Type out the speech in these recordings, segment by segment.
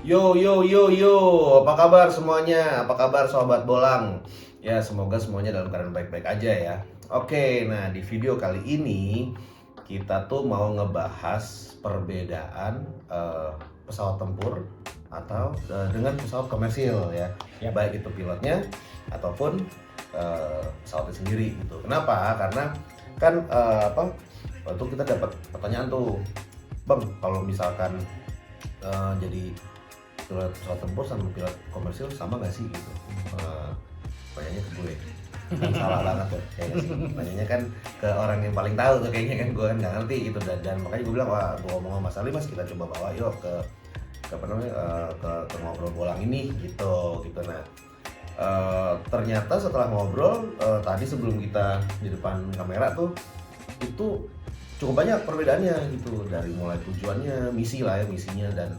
Yo yo yo yo, apa kabar semuanya? Apa kabar sobat bolang? Ya semoga semuanya dalam keadaan baik-baik aja ya. Oke, nah di video kali ini kita tuh mau ngebahas perbedaan pesawat tempur atau dengan pesawat komersil ya. Yap. Baik itu pilotnya ataupun pesawatnya sendiri gitu. Kenapa? Karena kan waktu kita dapat pertanyaan tuh, Bang, kalau misalkan jadi pilot pesawat tempur sama pilot komersil sama nggak sih gitu? Pertanyaannya ke gue kan salah banget tuh kayaknya sih. Pertanyaannya kan ke orang yang paling tahu tuh kayaknya kan, gue kan nggak ngerti gitu, dan makanya gue bilang wah gue ngomong sama Mas Ali, Mas kita coba bawa yuk ke apa namanya ke ngobrol bolang ini gitu. Nah ternyata setelah ngobrol tadi sebelum kita di depan kamera tuh itu cukup banyak perbedaannya gitu, dari mulai tujuannya, misi lah ya, misinya dan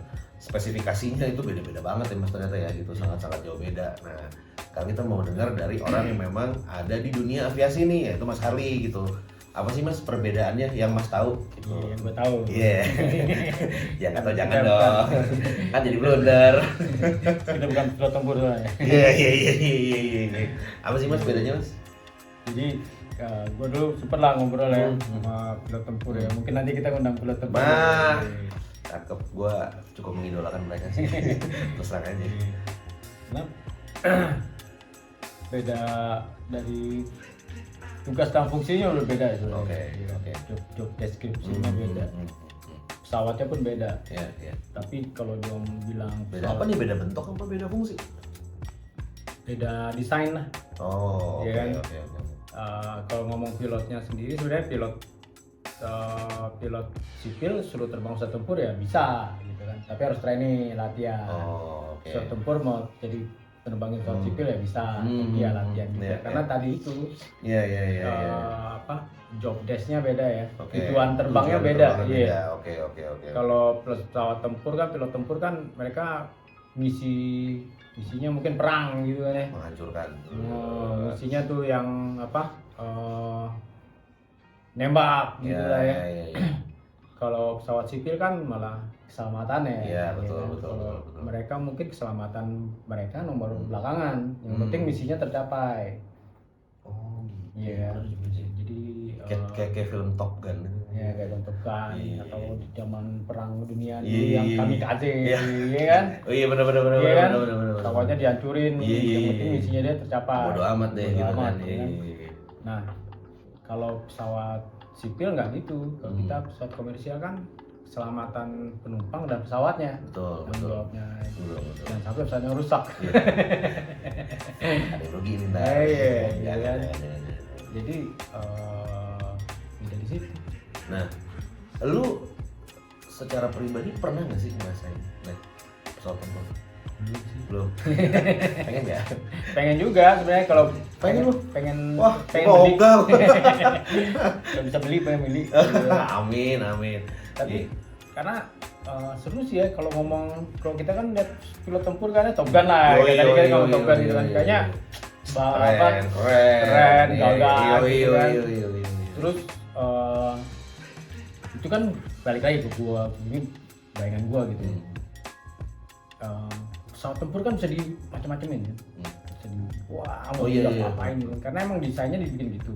spesifikasinya itu beda-beda banget ya Mas ternyata ya gitu, sangat-sangat jauh beda. Nah kami kita mau dengar dari orang yang memang ada di dunia aviasi nih, yaitu Mas Harli gitu. Apa sih Mas perbedaannya yang Mas tahu gitu? Iya, gue tahu. Iya. Jangan tahu jangan dong. Kan jadi blunder. Kita bukan pilot tempur soalnya. Iya. Apa sih Mas bedanya Mas? Jadi gue dulu sempet lah ngobrol ya Hmm. sama pilot tempur ya. Mungkin nanti kita ngundang pilot tempur. Nah, cakep, gue cukup mengidolakan mereka sih. Terus terang aja. Nah, beda dari tugas dan fungsinya udah beda itu. Oke. Job deskripsinya beda. Pesawatnya pun beda. Iya. Tapi kalau dia bilang Beda apa nih? Beda bentuk apa beda fungsi? beda desain lah. Oh, Iya kan? oke. Kalau ngomong pilotnya sendiri sebenarnya pilot sipil suruh terbang pesawat tempur ya bisa gitu kan, tapi harus training latihan. Oh, oke. Pesawat tempur mau jadi penerbangin pesawat sipil ya bisa, tapi ya latihan juga. Iya, Karena iya. tadi itu Iya. job desk-nya beda ya, Oke. tujuan terbangnya Tujuan beda. terbangnya Iya. beda. Oke. Kalau pesawat tempur kan, pilot tempur kan mereka misinya mungkin perang gitu kan ya. Menghancurkan. Misinya tuh yang nembak gitu lah ya. Iya. Kalau pesawat sipil kan malah keselamatan ya. Iya, betul, kan? betul. Mereka mungkin keselamatan mereka nomor belakangan. Yang penting misinya tercapai. Oh, gitu. Iya. Bener juga sih. Jadi Kayak film Top Gun. ya kayak bentukan Iya. atau di zaman perang dunia dulu Iya. yang kamikaze, Iya. iya kan? Oh iya benar. Iya kan? Bener. Pesawatnya dihancurin, Iya. yang penting misinya dia tercapai. Bodo amat deh Bodo gitu amat, kan. ya kan? Iya. Nah, kalau pesawat sipil nggak gitu. Kalau kita pesawat komersial kan keselamatan penumpang dan pesawatnya. Betul. Tanggung jawabnya. Betul. Jangan sampai pesawatnya rusak. Iya. Ada yang rugi nih ntar. Iya, Jangan. Jadi beda di situ. Nah, lu secara pribadi pernah nggak sih ngerasain naik pesawat tempur? Belum. Pengen nggak? Pengen juga sebenarnya kalau Pengen lu? pengen Wah, pengen gua beli. ogah. Kalau bisa beli pengen beli. Amin. Tapi karena seru sih ya kalau kita kan lihat pilot tempur kan ya Top Gun lah. Yoi, Kayak tadi kan yoi, ngomong Top Gun yoi, gitu kan. yoi. Kayaknya keren, keren, gagah gitu kan. Iya. Terus itu kan balik lagi ke gua, ini bayangan gua gitu. Pesawat tempur kan bisa di macam-macamin ya. Bisa di wah mau iya. ngapain gitu. Karena emang desainnya dibikin gitu.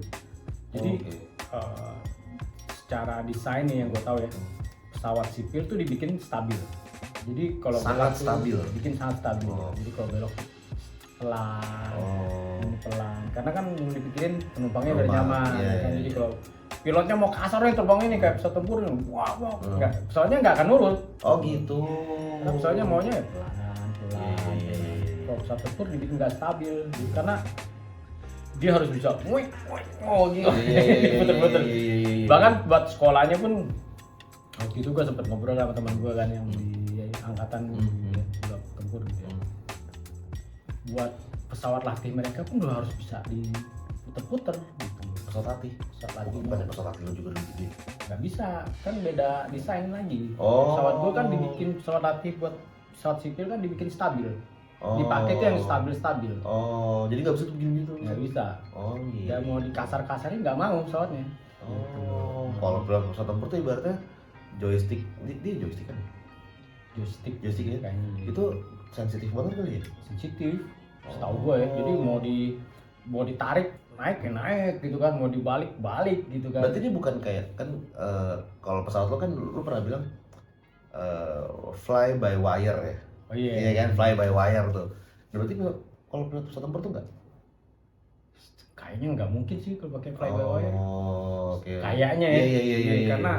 Jadi Oke. secara desain nih yang gua tahu ya, pesawat sipil tuh dibikin stabil. Jadi kalau Sangat belok tuh stabil. dibikin sangat stabil. Oh. Jadi kalau belok pelan, Oh. pelan. Karena kan yang dipikirin penumpangnya biar Penumpang, nyaman. iya, Kan? iya. Jadi kalau pilotnya mau kasar nih terbang ini kayak pesawat tempur, wah, enggak, pesawatnya nggak akan nurut. Oh gitu. Karena pesawatnya maunya ya pelan. Iya. Kalau pesawat tempur dibikin nggak stabil, karena dia harus bisa, oh gitu, puter-puter. Bahkan buat sekolahnya pun, waktu itu gue sempet ngobrol sama teman gue kan yang di angkatan pilot tempur gitu ya. Buat pesawat latih mereka pun udah harus bisa diputer-puter gitu. Pesawat latih. Pesawat latih Pada pesawat latih lu juga lebih gede. nggak bisa, kan beda desain lagi. Oh. Pesawat gua kan dibikin pesawat latih buat pesawat sipil kan dibikin stabil. Oh. Dipakai tuh yang stabil. Oh, jadi nggak bisa tuh begini gitu. Nggak bisa. Oh iya. Dan mau dikasar-kasarin nggak mau pesawatnya. Oh, kalau pesawat tempur tuh ibaratnya joystick, dia joystick kan? joystick ya. kayaknya. Itu sensitif banget kali ya? Sensitif, setahu gue ya. Jadi mau ditarik naik ya naik gitu kan, mau dibalik balik gitu kan. Berarti dia bukan kayak kan kalau pesawat lo kan lu pernah bilang fly by wire ya? Oh iya. Iya kan, fly by wire tuh. Nah, berarti kalau pilot pesawat tempur tuh enggak? Kayaknya nggak mungkin sih kalau pakai fly by wire. Oh, oke. Kayaknya ya. Iya, Karena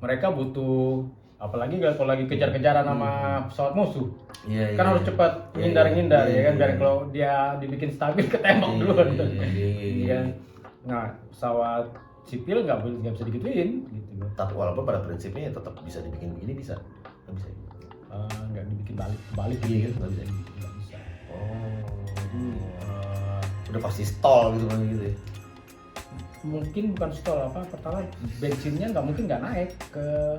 mereka butuh, apalagi kalau lagi kejar-kejaran sama pesawat musuh. Iya, Kan harus cepat menghindar-hindar ya kan, biar kalau dia dibikin stabil ketembak duluan. Iya. Nah, pesawat sipil nggak bisa digituin gitu loh. Tapi walaupun pada prinsipnya tetap bisa dibikin begini bisa. Nggak bisa. Nggak dibikin balik Iya, nggak bisa. nggak bisa. Udah pasti stall gitu kan gitu ya. Mungkin bukan stall pertama bensinnya nggak naik ke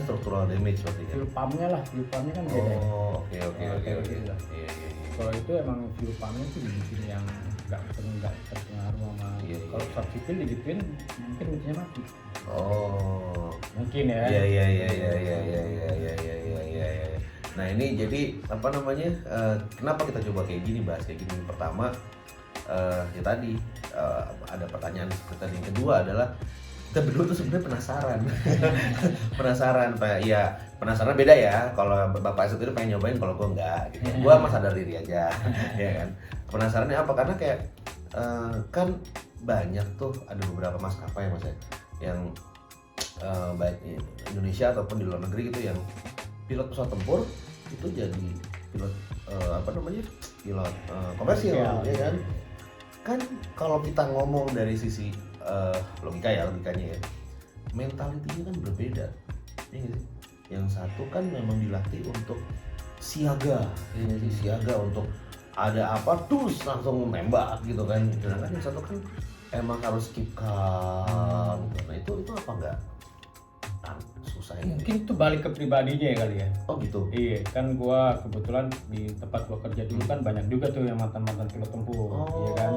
struktural damage berarti kan. fuel pumpnya kan beda. Oke. Iya. Iya. Kalau itu emang fuel pumpnya tuh dibikin yang nggak terpengaruh sama. Iya. Kalau pesawat sipil digituin mungkin mesinnya mati. Mungkin ya. Iya. Nah ini jadi apa namanya? Kenapa kita coba kayak gini bahas kayak gini? Pertama ya tadi ada pertanyaan seperti tadi. Yang kedua adalah kita berdua tuh sebenarnya penasaran beda ya. Kalau Bapak sendiri pengen nyobain, kalau gue enggak gitu. Gue mah sadar diri aja ya kan. Penasarannya apa? Karena kayak kan banyak tuh ada beberapa maskapai mas ya yang baik di Indonesia ataupun di luar negeri gitu yang pilot pesawat tempur itu jadi pilot pilot komersial ya kan. Kan kalau kita ngomong dari sisi logikanya ya, mentalitinya kan berbeda. Ya nggak sih? Yang satu kan memang dilatih untuk siaga, ya nggak sih? Siaga untuk ada apa terus langsung nembak gitu kan. Sedangkan yang satu kan emang harus keep calm. Nah itu apa enggak? Susah ya. Mungkin itu balik ke pribadinya ya kali ya. Oh gitu. Iya, kan gua kebetulan di tempat gua kerja dulu kan banyak juga tuh yang mantan pilot tempur, iya kan.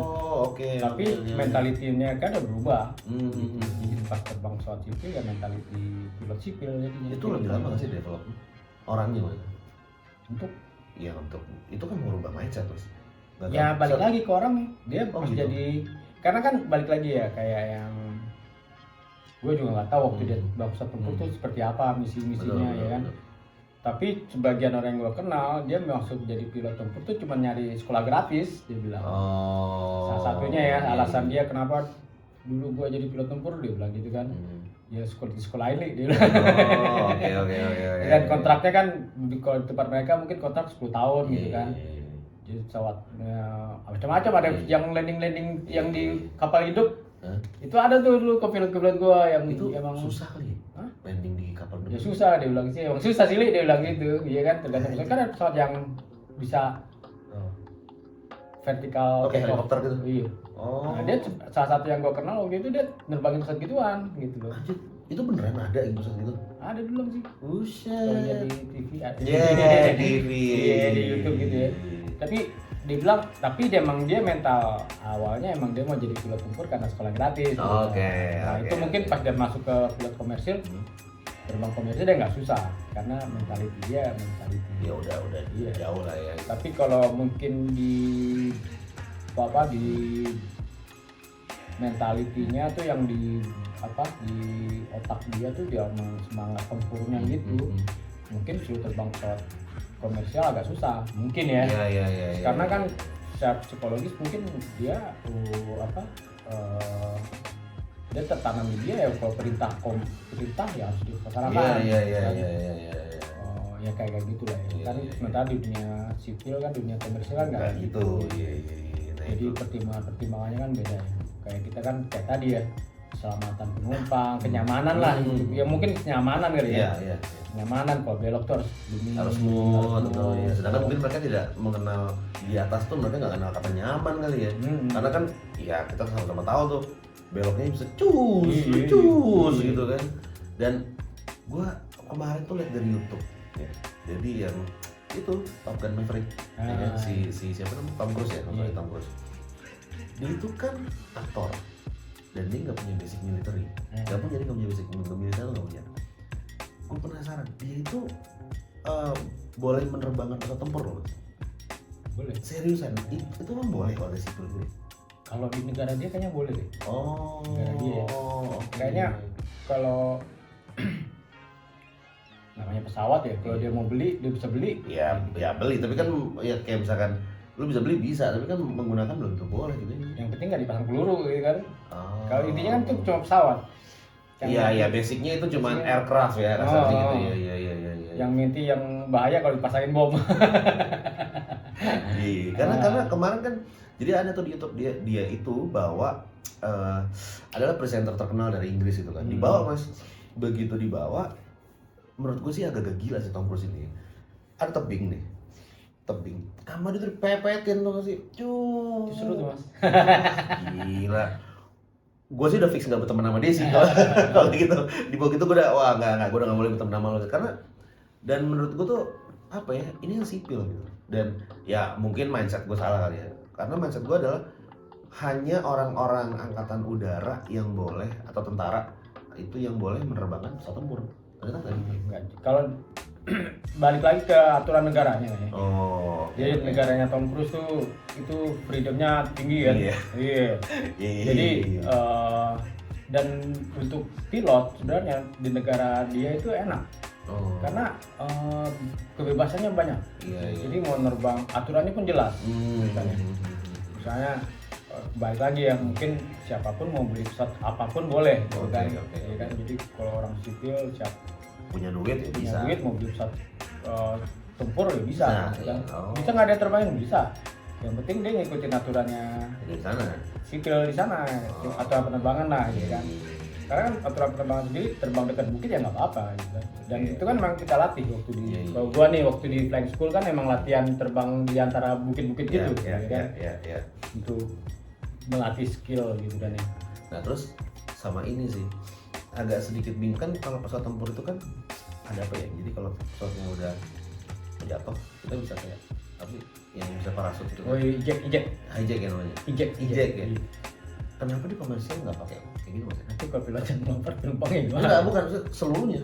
Oke. Tapi mentalitinya kan udah berubah. Hmm. Jadi pas terbang pesawat sipil ya mentaliti pilot sipil jadinya. Itu lebih lama nggak sih develop orangnya mas? Untuk itu kan merubah mindset mas. ya balik lagi ke orangnya. Dia pas gitu. jadi, karena kan balik lagi ya kayak yang gue juga nggak tahu waktu dia terbang pesawat tempur tuh seperti apa misinya ya kan. Tapi sebagian orang yang gue kenal dia masuk jadi pilot tempur tuh cuma nyari sekolah gratis, dia bilang. Salah satunya ya alasan dia kenapa dulu gue jadi pilot tempur, dia bilang gitu kan. Ya sekolah ini dia bilang. Oke. Dan kontraknya kan di tempat mereka mungkin kontrak 10 tahun gitu kan. Jadi pesawat macam-macam, ada yang landing yang di kapal hidup. Itu ada tuh dulu pilot gua yang itu emang susah kali ya? Landing di kapal ya susah, dia bilang sih emang susah sih, dia bilang gitu. Iya kan, tergantung pesawat, kan ada pesawat yang bisa vertikal helikopter gitu. Iya. Nah, dia salah satu yang gua kenal waktu itu dia nerbangin pesawat gituan gitu loh. Anjir, itu beneran ada yang pesawat gitu? Ada dulu sih. Buset. Kalau lihat di TV ada. TV. Iya, di YouTube gitu ya. Tapi dia bilang, dia mental awalnya emang dia mau jadi pilot tempur karena sekolah gratis. Nah itu mungkin pas dia masuk ke pilot komersil, terbang komersil dia nggak susah karena mentality dia. Ya udah jauh lah ya. Tapi kalau mungkin di mentalitinya tuh yang di otak dia tuh dia semangat tempurnya gitu. Mungkin suruh terbang pesawat komersial agak susah mungkin ya. Karena kan secara psikologis mungkin dia dia tertanam di dia ya, kalau perintah ya harus dilaksanakan. Ya kayak gitu lah ya. Kan sementara di dunia sipil kan, dunia komersial kan nggak gitu. Jadi pertimbangannya kan beda ya. Kayak kita kan kayak tadi ya, keselamatan penumpang, kenyamanan lah. Ya mungkin kenyamanan kali ya. Kenyamanan, kalau belok tuh harus smooth. Sedangkan mungkin mereka tidak mengenal di atas tuh, mereka nggak kenal kata nyaman kali ya. Karena kan ya kita sama-sama tahu tuh beloknya bisa cus gitu kan. Dan gua kemarin tuh lihat dari YouTube ya. Jadi yang itu Top Gun Maverick ya kan? si siapa namanya, Tom Cruise ya, Tom Cruise. Dia itu kan aktor dan dia nggak punya basic military, nggak punya basic militer, nggak punya. Gue penasaran, dia itu boleh menerbangkan pesawat tempur loh Mas. Boleh. Seriusan? Itu kan boleh kalau ada sipil gitu. Kalau di negara dia kayaknya boleh deh. Oh. Negara dia ya. Oke. Kayaknya kalau namanya pesawat ya, kalau dia mau beli dia bisa beli. Ya beli, tapi kan ya kayak misalkan lu bisa beli bisa, tapi kan menggunakan belum tentu boleh gitu. Yang penting nggak dipasang peluru gitu kan. Oh. Kalau intinya kan itu cuma pesawat. Iya, basicnya itu cuma aircraft ya, kasarnya gitu ya. Iya. Yang inti yang bahaya kalau dipasangin bom. Iya, karena kemarin kan jadi ada tuh di YouTube dia itu bawa adalah presenter terkenal dari Inggris itu kan. Dibawa Mas. Begitu dibawa, menurut gue sih agak gila sih Tom Cruise ini. Ada tebing nih. Kamar itu dipepetin tuh sih. Cuy. Seru tuh Mas. Gila. Gue sih udah fix gak berteman sama dia sih kalau gitu. Di bawah gitu gue udah gue udah gak boleh berteman sama lo karena dan menurut gue tuh apa ya, ini yang sipil gitu. Dan ya mungkin mindset gue salah kali ya. Karena mindset gue adalah hanya orang-orang angkatan udara yang boleh atau tentara itu yang boleh menerbangkan pesawat tempur. Ternyata Enggak. Kalau balik lagi ke aturan negaranya ya. Oh. Jadi negaranya Tom Cruise tuh itu freedomnya tinggi kan. Iya. Jadi dan untuk pilot sebenarnya di negara dia itu enak. Oh. Karena kebebasannya banyak. Jadi mau nerbang aturannya pun jelas. Misalnya balik lagi ya, mungkin siapapun mau beli pesawat apapun boleh gitu kan. Ya kan. Jadi kalau orang sipil punya duit ya bisa. Punya duit mau beli pesawat tempur ya bisa. Nah, bisa nggak ada terbangin bisa. Yang penting dia ngikutin aturannya di sana. Sipil di sana, aturan penerbangan lah, gitu kan. Karena kan aturan penerbangan sendiri terbang dekat bukit ya nggak apa-apa gitu kan. Dan itu kan memang kita latih waktu di kalau gua nih waktu di flying school kan emang latihan terbang di antara bukit-bukit gitu kan. Untuk melatih skill gitu kan ya. Nah terus sama ini sih agak sedikit bingung kan kalau pesawat tempur itu kan ada apa ya? Jadi kalau pesawatnya udah jatuh kita bisa kayak tapi yang bisa parasut itu. Oh eject hijack ya namanya. ya. Kenapa di komersial nggak pakai kayak gitu Mas? Nanti kalau pilot yang melompat penumpangnya gimana? Enggak, bukan seluruhnya.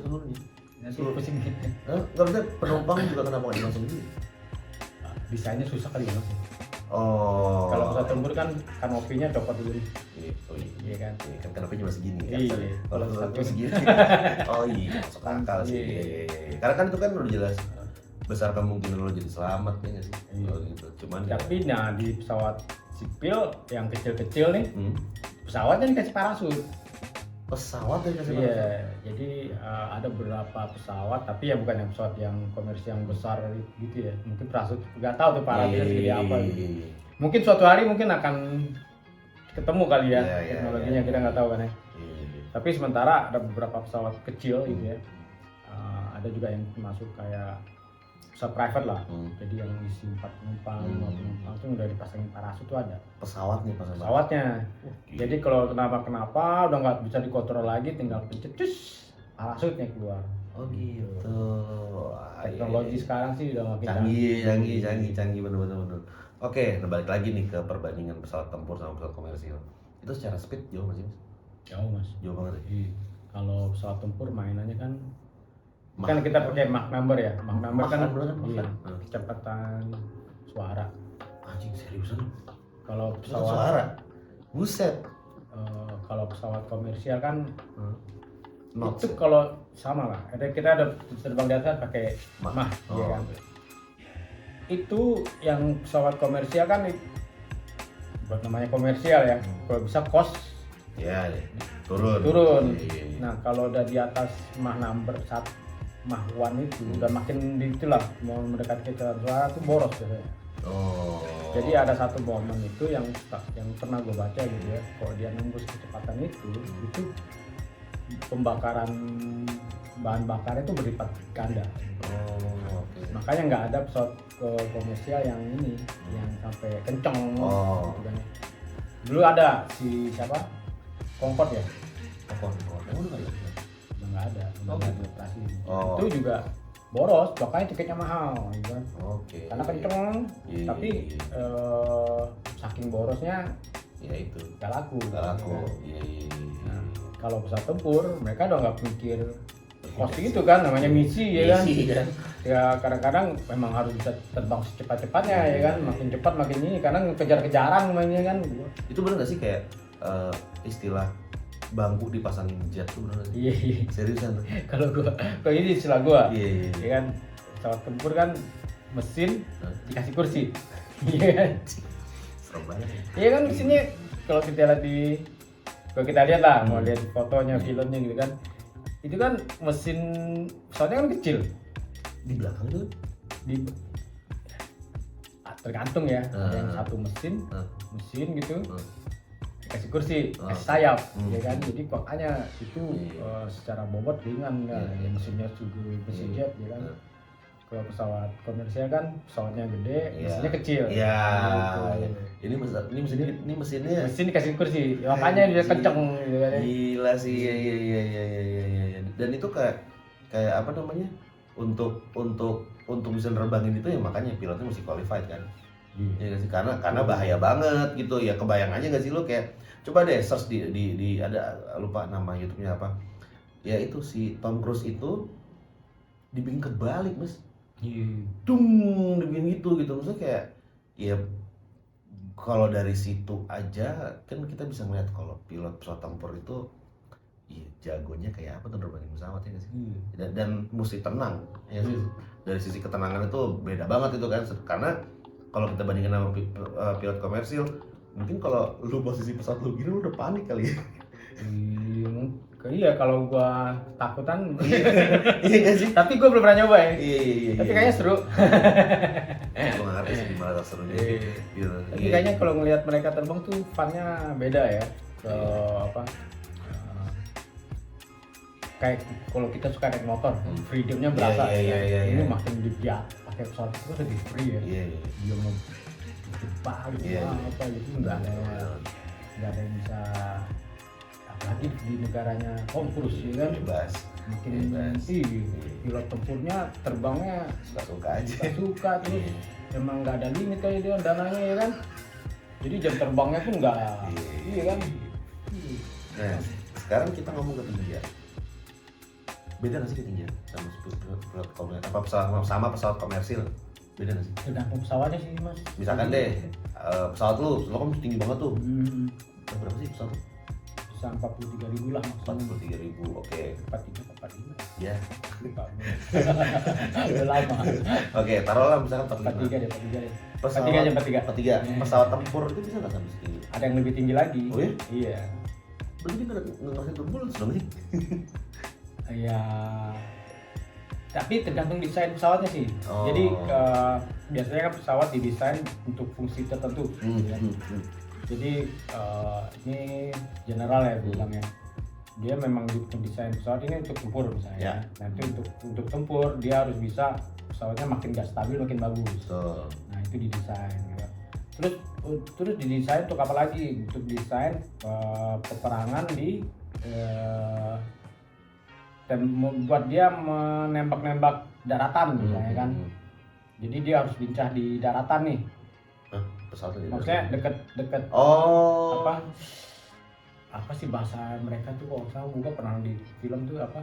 Nanti pusing gitu. Nggak bisa penumpang juga kenapa nggak dimasuk sendiri? Desainnya susah kali ya Mas. Oh. Kalau pesawat tempur kan kanopinya copot dulu. Iya kan. Kan kenapa cuma segini kan? Iya. Kalau pesawat cuma segini. Oh iya, masuk akal sih. Karena kan itu kan udah jelas besar kemungkinan lo jadi selamat ya nggak sih? Iya. Gitu. Cuman tapi nah di pesawat sipil yang kecil-kecil nih, pesawatnya dikasih parasut. Pesawat yang kasih parasut? Iya, jadi ada beberapa pesawat, tapi ya bukan yang pesawat yang komersial yang besar gitu ya. Mungkin parasut, nggak tahu tuh parasutnya segede apa gitu. Mungkin suatu hari mungkin akan ketemu kali ya teknologinya, kita nggak tahu kan ya. Tapi sementara ada beberapa pesawat kecil gitu ya. Ada juga yang masuk kayak pesawat private lah, jadi yang isi 4 penumpang, 5 penumpang itu udah dipasangin parasut tuh ada. Pesawatnya. Jadi kalau kenapa udah nggak bisa dikontrol lagi, tinggal pencet, parasutnya keluar. Oh gitu. Teknologi sekarang sih udah makin canggih bener. Oke, nah balik lagi nih ke perbandingan pesawat tempur sama pesawat komersial. Itu secara speed jauh nggak sih Mas? Jauh banget ya. Kalau pesawat tempur mainannya kan kita pakai Mach number ya. Mach number kan kecepatan suara. Anjing seriusan? Kalau pesawat suara? Buset. Kalau pesawat komersial kan itu kalau sama lah. Kita ada terbang di atas pakai Mach, ya kan. Itu yang pesawat komersial kan buat namanya komersial ya. Kalau bisa cost turun. Nah, kalau udah di atas Mach number 1 Mach 1 itu udah makin itulah mau mendekati kecepatan suara itu boros biasanya. Jadi ada satu momen itu yang pernah gue baca gitu ya, kalau dia nembus kecepatan itu pembakaran bahan bakar itu berlipat ganda. Makanya nggak ada pesawat komersial yang ini yang sampai kenceng gitu kan. Dulu ada si siapa? Concorde ya? Nggak ada operasi. Itu juga boros, makanya tiketnya mahal gitu kan. Karena kenceng, tapi saking borosnya ya itu nggak laku. Iya. Nah, kalau pesawat tempur mereka udah nggak mikir posting itu kan namanya misi ya kan. Misi, kan. Ya kadang-kadang memang harus bisa terbang secepat-cepatnya ya kan, makin cepat makin ini karena kejar-kejaran mainnya kan. Itu bener nggak sih kayak istilah bangku dipasangin jet tuh bener nggak sih? Iya, iya. Seriusan tuh? Kalau ini istilah gua. Iya, iya. Ya kan pesawat tempur kan mesin Hah? dikasih kursi. Iya kan? Serem banget ya. Iya kan mesinnya kalau kita lihat kalau kita lihat lah, mau lihat fotonya, filmnya gitu kan. Itu kan mesin pesawatnya kan kecil. Di belakang itu Di tergantung ya, ada yang Ah. satu mesin gitu. Ah. Kasih kursi, Ah. kasih sayap, Hmm. ya kan. Jadi makanya itu Iya. secara bobot ringan kan. Iya. Mesinnya juga mesin Iya. jet, ya kan. Iya. Kalau pesawat komersial kan pesawatnya gede, Iya. mesinnya kecil. Iya. Gitu. Ini mesinnya Mesin dikasih kursi, ya, makanya dia kenceng, gitu kan. gila sih. Iya. Dan itu kayak apa namanya? Untuk bisa nerbangin itu ya makanya pilotnya mesti qualified kan. Ya nggak sih, karena bahaya banget gitu ya. Kebayang aja nggak sih lo kayak coba deh search di ada lupa nama YouTube-nya apa ya, itu si Tom Cruise itu dibikin kebalik mas, dung dibikin gitu maksudnya kayak ya kalau dari situ aja kan kita bisa ngeliat kalau pilot pesawat tempur itu iya jagonya kayak apa tuh nerbangin pesawat ya nggak sih. Dan mesti tenang ya sih. Dari sisi ketenangan itu beda banget itu kan, karena kalau kita bandingkan sama pilot komersil, mungkin kalau lu posisi pesawat lu gini lu udah panik kali ya. Iya, kalau gua takutan. Iya nggak sih? Tapi gua belum pernah nyoba ya. Iya. Tapi kayaknya seru. Gua nggak ngerti sih gimana serunya. Gitu. Tapi kayaknya kalau ngelihat mereka terbang tuh fun-nya beda ya. Ke apa? Kayak kalau kita suka naik motor, freedom-nya berasa. Iya. Ini makin dia pakai pesawat itu lebih free ya. Iya. Dia mau balik Iya. apa gitu nggak ada yang bisa, apalagi di negaranya Tom Cruise ya kan. Bebas. Makin Bebas. pilot tempurnya terbangnya Suka-suka aja. suka terus emang nggak ada limit kayak dia dananya ya kan. Jadi jam terbangnya pun nggak, iya kan. Nah, sekarang kita ngomong ketinggian. Beda nggak sih ketinggian sama pesawat komersil? Apa sama pesawat komersil? Beda nggak sih? Tergantung pesawatnya sih mas. Misalkan deh, pesawat lu kan tinggi banget tuh. Hmm, Berapa sih pesawat? bisa 43.000 lah maksimal. 43.000, oke. 43, 45. Ya, Lupa. Udah lama. oke. Taruhlah misalkan 43 45. deh, 43 deh. Pesawat 43 aja, 43. 43. Pesawat tempur itu bisa nggak sampai segini? Ada yang lebih tinggi lagi. Oh ya? Iya. Berarti dia nggak ngerasain turbulence dong sih? Ya. Tapi tergantung desain pesawatnya sih. Oh. Jadi biasanya kan pesawat didesain untuk fungsi tertentu. Ya. Jadi ini general ya bilangnya. Dia memang desain pesawat ini untuk tempur misalnya. Ya. Nanti untuk tempur dia harus bisa pesawatnya makin gak stabil makin bagus. Betul. Nah itu didesain. Gitu. Terus didesain untuk apa lagi? Untuk desain peperangan di buat dia menembak-nembak daratan misalnya kan. Jadi dia harus lincah di daratan nih. Hah? Pesawatnya Maksudnya dekat Oh. apa sih bahasa mereka tuh, kalau saya juga pernah di film tuh apa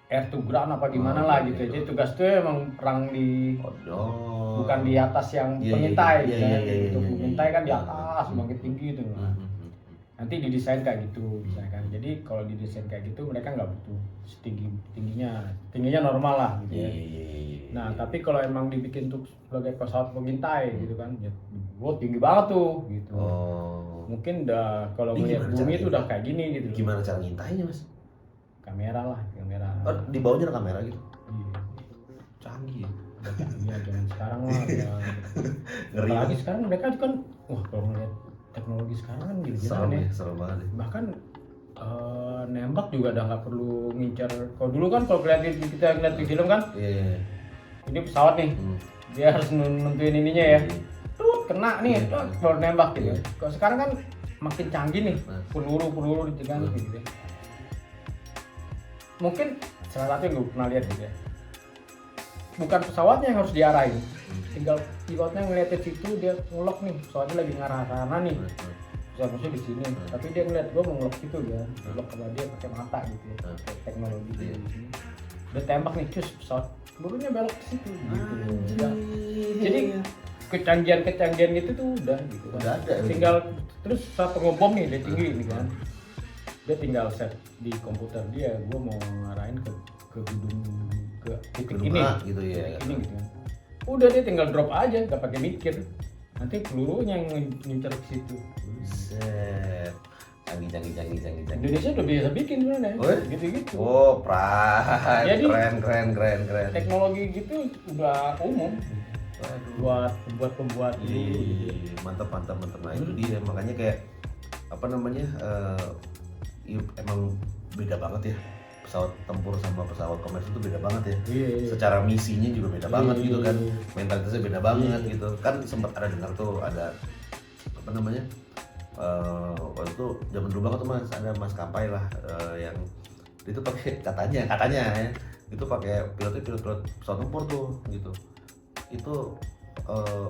air to ground apa gimana lah gitu. Jadi tugas tuh emang perang di bukan di atas yang pengintai. Untuk pengintai kan di atas bangkit tinggi itu. Nanti didesain kayak gitu misalkan. Jadi kalau didesain kayak gitu mereka nggak butuh tingginya normal lah gitu ya. Nah tapi kalau emang dibikin untuk sebagai pesawat pengintai gitu kan, ya, tinggi banget tuh gitu. Mungkin udah kalau ngeliat bumi itu udah kayak gini gitu. Gimana cara ngintainya mas? Kamera. Oh, di bawahnya ada kamera gitu? Iya. Canggih ya? Udah canggih zaman sekarang lah. Ngeri Apalagi ya? sekarang mereka kan, wah kalau ngeliat teknologi sekarang kan gila-gila nih. Serem banget ya. Bahkan nembak juga udah nggak perlu ngincar. Kalau dulu kan kalau kita ngeliat di film kan, Iya. ini pesawat nih, dia harus nentuin ininya ya. Tuh kena nih, baru nembak gitu. Kalau sekarang kan makin canggih nih, peluru gitu kan gitu. Mungkin salah satu yang gue pernah lihat gitu ya. Bukan pesawatnya yang harus diarahin, tinggal pilotnya ngeliat ke situ, dia ngulek nih, pesawatnya lagi ngarah sana nih. musuh di sini, tapi dia ngeliat gue mau ngelok gitu ya, ngelok sama dia pakai mata gitu ya, pakai teknologi di sini. Udah tembak nih, cus pesawat pelurunya belok ke situ gitu. Ya. Jadi kecanggihan gitu tuh udah gitu kan. Udah ada. Tinggal terus satu ngebom nih dia tinggi nih kan. Dia tinggal set di komputer dia, gue mau ngarahin ke gedung ke titik Gedung ini, A gitu ya. ini gitu kan. Udah dia tinggal drop aja, nggak pakai mikir. Nanti pelurunya yang ngincer ke situ. Set. Canggih. Indonesia udah biasa bikin sebenarnya. Oh, ya? Gitu-gitu. Oh, pride. Jadi, keren. Teknologi gitu udah umum Waduh. buat pembuat dulu. Iya, mantap. Nah itu dia, makanya kayak apa namanya, emang beda banget ya, pesawat tempur sama pesawat komersial itu beda banget ya. Iya. Secara misinya juga beda banget Iya. gitu kan, mentalitasnya beda banget Iya. gitu kan. Sempat ada dengar tuh, ada apa namanya, waktu itu zaman dulu banget tuh Mas, ada maskapai lah, yang itu pakai katanya ya, itu pakai pilot pesawat tempur tuh gitu. Itu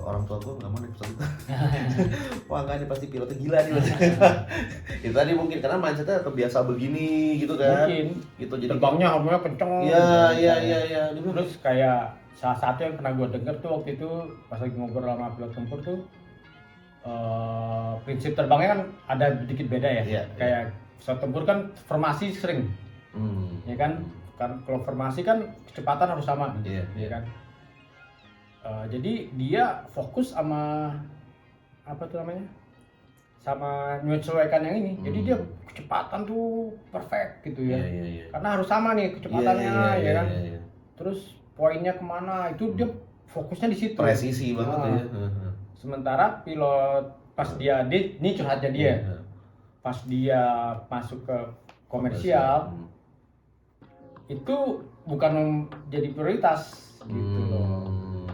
orang tua gue nggak mau naik pesawat itu. Wah nggak, ini pasti pilotnya gila nih. Itu tadi mungkin karena mindsetnya terbiasa begini gitu kan. Mungkin Gitu jadi terbangnya hormonnya kenceng. Iya. Terus kayak salah satu yang pernah gue denger tuh waktu itu pas lagi ngobrol sama pilot tempur tuh, prinsip terbangnya kan ada sedikit beda ya. Iya, Kayak pesawat tempur kan formasi sering, ya kan? Kan kalau formasi kan kecepatan harus sama, Iya. ya kan? Jadi dia fokus sama apa tuh namanya, sama menyesuaikan yang ini. Jadi dia kecepatan tuh perfect gitu ya. Iya. Karena harus sama nih kecepatannya, ya kan? Iya. Terus poinnya kemana itu dia fokusnya di situ. Presisi banget Nah, ya. Sementara pilot pas dia ini curhatnya dia, pas dia masuk ke komersial itu bukan jadi prioritas gitu loh.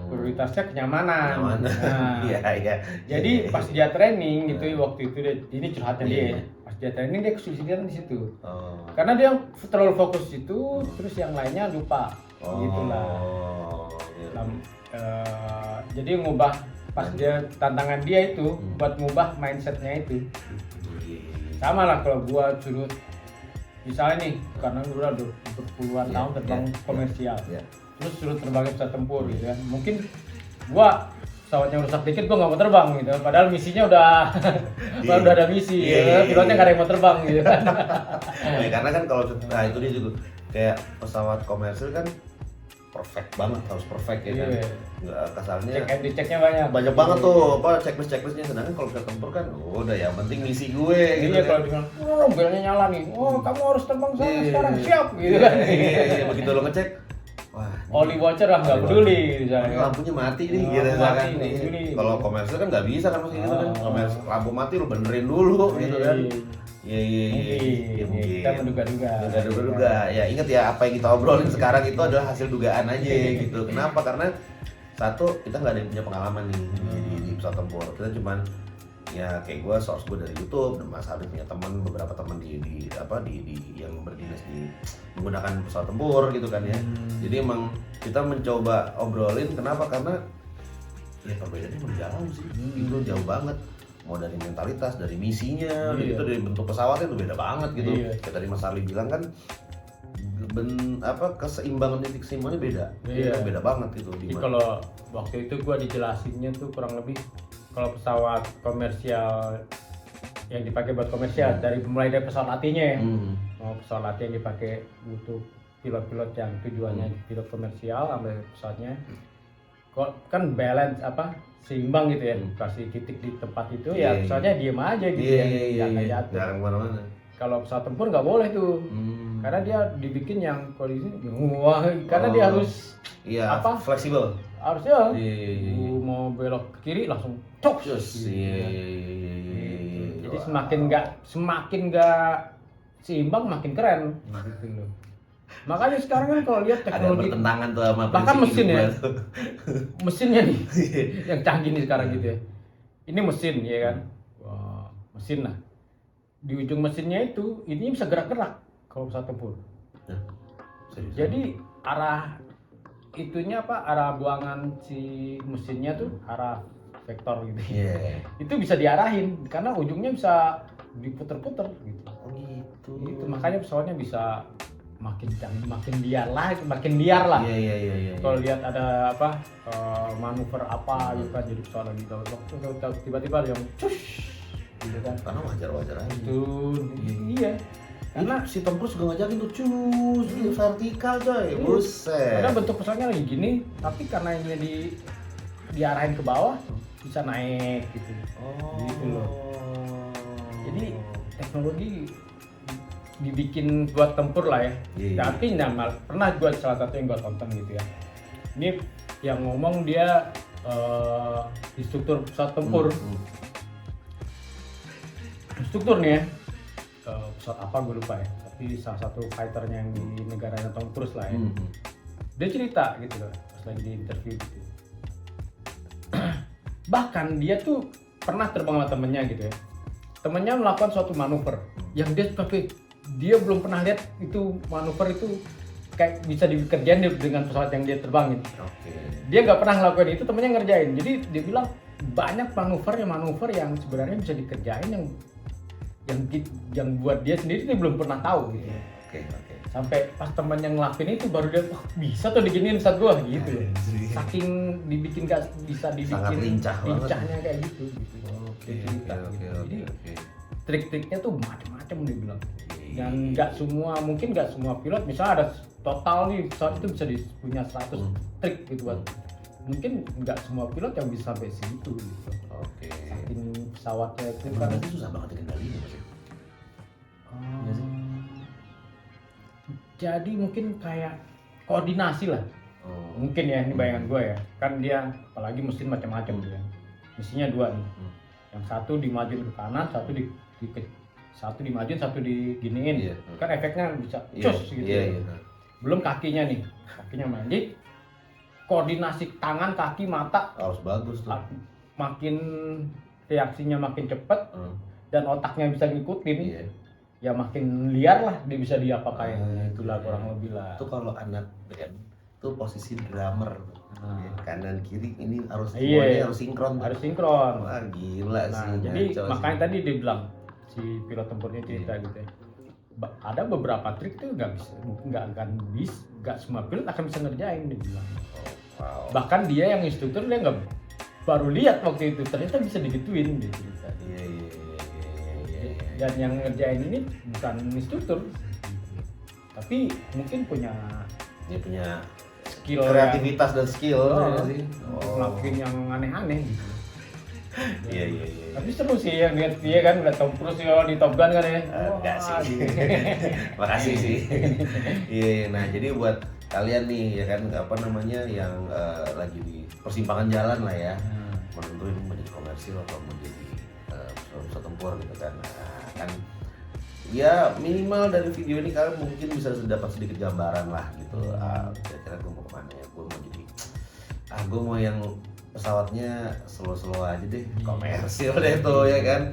Prioritasnya kenyamanan. Nah, Iya. jadi pas dia training gitu waktu itu ini curhatnya dia. Iya. Pas dia training dia kesulitan di situ. Oh. Karena dia terlalu fokus itu, terus yang lainnya lupa. Gitulah. Iya. Jadi ngubah pas dia tantangan dia itu buat ngubah mindsetnya itu. Sama lah kalau gua suruh misalnya nih, karena gua udah berpuluhan tahun terbang komersial. Terus suruh terbang pesawat tempur gitu kan. Mungkin gua pesawatnya rusak dikit gua nggak mau terbang gitu. Padahal misinya udah udah ada misi. Pilotnya nggak ada yang mau terbang gitu kan. Ya, karena kan kalau itu dia juga kayak pesawat komersil kan perfect banget, harus perfect ya kan. Nggak kasarnya. Cek and checknya banyak. Banget tuh apa checklistnya. Sedangkan kalau pesawat tempur kan udah ya penting misi gue gitu. Iya, kalau bilang, oh belnya nyala nih, oh kamu harus terbang sana sekarang, siap gitu kan. Iya, begitu lo ngecek, wah, oli voucher lah nggak peduli misalnya. lampunya mati nih Oh, gitu mati, kan. nggak peduli. Kalau komersil kan nggak bisa kan masih gitu kan. Komersil lampu mati lo benerin dulu gitu kan. Iya, Mungkin. Kita menduga-duga. Ya ingat ya, apa yang kita obrolin sekarang itu adalah hasil dugaan aja gitu. Kenapa? Karena satu, kita nggak ada yang punya pengalaman nih di pesawat tempur. Kita cuman ya kayak gue, source gue dari YouTube, dan Mas Alif punya teman, beberapa teman di yang berdinas di menggunakan pesawat tempur gitu kan ya. Jadi emang kita mencoba obrolin, kenapa? Karena ya perbedaannya udah jauh sih, itu jauh banget. Mau dari mentalitas, dari misinya, itu dari bentuk pesawatnya itu beda banget gitu. Kayak tadi Mas Alif bilang kan, keseimbangan titik keseimbangannya beda. Beda banget gitu. Jadi kalau waktu itu gua dijelasinnya tuh kurang lebih kalau pesawat komersial yang dipakai buat komersial mulai dari pesawat latihnya ya. Mau pesawat latih yang dipakai untuk pilot-pilot yang tujuannya pilot komersial sampai pesawatnya kok kan balance seimbang gitu ya, kasih titik di tempat itu ya pesawatnya diem aja gitu ya, nggak jatuh. Jarang kemana-mana. Kalau pesawat tempur nggak boleh tuh, karena dia dibikin yang kondisi karena dia harus fleksibel. Harusnya mau belok ke kiri langsung cok. Jadi semakin nggak seimbang makin keren gitu loh. Makanya sekarang kan kalau lihat teknologi ada bertentangan tuh sama bahkan mesin ya, mesinnya nih yang canggih nih sekarang gitu ya. Ini mesin ya kan, wah, mesin lah. Di ujung mesinnya itu ini bisa gerak-gerak kalau pesawat tempur. Jadi arah itunya arah buangan si mesinnya tuh, arah vektor gitu. Iya. Itu bisa diarahin karena ujungnya bisa diputer-puter gitu. Oh gitu. Itu makanya pesawatnya bisa makin canggih, makin liar lah. Iya. Kalau lihat ada apa manuver apa gitu kan, jadi pesawat lagi tiba-tiba yang cush gitu kan. Karena wajar aja. Itu iya. Karena si Tom Cruise juga ngajakin tuh cus vertikal coy. Buset. Karena bentuk pesawatnya lagi gini, tapi karena ini diarahin ke bawah bisa naik gitu. Gitu loh. Jadi teknologi dibikin buat tempur lah ya. Tapi pernah gua salah satu yang gua tonton gitu ya. Ini yang ngomong dia instruktur pesawat tempur. Instruktur nih ya. Pesawat apa gue lupa ya. Tapi salah satu fighternya yang di negaranya Tom Cruise lah ya. Dia cerita gitu loh pas lagi di interview gitu. Bahkan dia tuh pernah terbang sama temennya gitu ya. Temennya melakukan suatu manuver yang dia belum pernah lihat itu manuver itu kayak bisa dikerjain dengan pesawat yang dia terbangin. Dia nggak pernah ngelakuin itu, temennya ngerjain. Jadi dia bilang banyak manuver yang sebenarnya bisa dikerjain yang buat dia sendiri dia belum pernah tahu gitu. Sampai pas temennya ngelakuin itu baru dia bisa tuh diginiin saat gua gitu. Saking dibikin nggak bisa dibikin lincahnya kayak gitu. Jadi trik-triknya tuh macam-macam dia bilang. Dan mungkin nggak semua pilot, misalnya ada total nih pesawat itu bisa punya 100 trik gitu kan. Mungkin nggak semua pilot yang bisa sampai situ gitu. Saking pesawatnya itu kan itu susah banget dikendaliin ya. Jadi mungkin kayak koordinasi lah. Mungkin ya, ini bayangan gue ya. Kan dia apalagi mesin macam-macam dia. Mesinnya 2 nih. Yang satu dimajuin ke kanan, satu dimajuin, satu diginiin. Kan efeknya bisa cus gitu. Belum kakinya nih. Kakinya maju. Koordinasi tangan, kaki, mata harus bagus tuh. Makin reaksinya makin cepat dan otaknya bisa ngikutin. Ya makin liar lah dia bisa diapa-apain. Itulah kurang lebih lah. Itu kalau anak band itu posisi drummer. Kanan kiri ini harus sinkron. Harus sinkron. Wah, gila sih. Jadi makanya tadi dia bilang si pilot tempurnya cerita gitu ya. Ada beberapa trik tuh nggak semua pilot akan bisa ngerjain dia bilang. Bahkan dia yang instruktur dia nggak baru lihat waktu itu ternyata bisa digituin dia cerita. Dan yang ngerjain ini bukan instruktur, tapi mungkin punya skill, kreativitas dan skill ngelakuin yang aneh-aneh gitu. Iya. Tapi seru sih yang lihat dia kan udah Tom Cruise di Top Gun kan ya. Enggak sih. Makasih sih. Iya, nah jadi buat kalian nih ya kan yang lagi di persimpangan jalan lah ya. Menentuin mau jadi komersil atau mau jadi pesawat tempur gitu kan. Kan ya minimal dari video ini kalian mungkin bisa dapat sedikit gambaran lah gitu. Kira-kira gue mau kemana ya, gue mau yang pesawatnya slow aja deh, komersil deh tuh ya kan.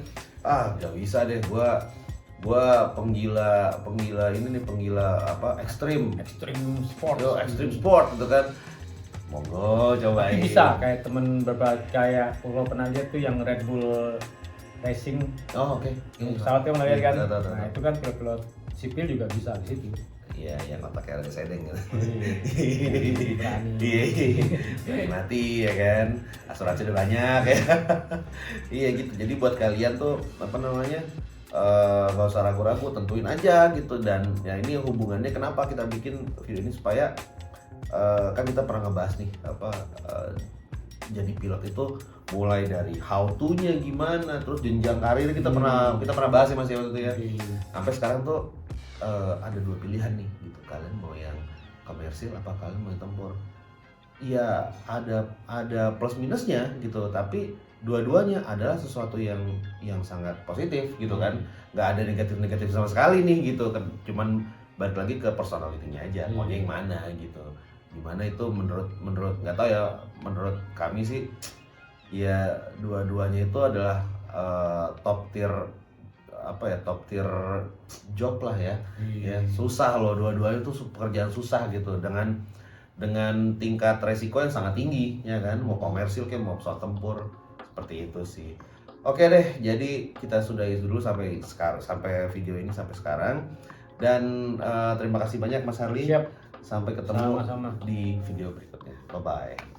Gak bisa deh, gua penggila apa extreme sport gitu kan. Monggo cobain. Tapi bisa kayak temen kayak kalau pernah lihat tuh yang Red Bull Racing. Pesawatnya pernah lihat kan. Nah itu kan pilot sipil juga bisa di situ. Iya, yang otaknya ada sedeng gitu. Berani mati ya kan, asuransi udah banyak ya. Iya gitu. Jadi buat kalian tuh gak usah ragu-ragu, tentuin aja gitu. Dan ya ini hubungannya kenapa kita bikin video ini supaya kan kita pernah ngebahas nih jadi pilot itu mulai dari how to-nya gimana, terus jenjang karir kita pernah bahas ya Mas ya waktu itu ya. Sampai sekarang tuh ada 2 pilihan nih gitu, kalian mau yang komersil apa kalian mau yang tempur. Iya, ada plus minusnya gitu, tapi dua-duanya adalah sesuatu yang sangat positif gitu kan. Nggak ada negatif sama sekali nih gitu kan, cuman balik lagi ke personality-nya aja, maunya yang mana gitu. Gimana itu menurut nggak tahu ya, menurut kami sih ya dua-duanya itu adalah top tier job lah ya. Ya susah loh, dua-duanya itu pekerjaan susah gitu, dengan tingkat resiko yang sangat tinggi ya kan. Mau komersil kayak mau pesawat tempur Seperti itu sih. Oke deh, jadi kita sudahi dulu sampai sekarang, sampai video ini sampai sekarang. Dan terima kasih banyak Mas Harli. Siap. Sampai ketemu Sama-sama. di video berikutnya. Bye bye.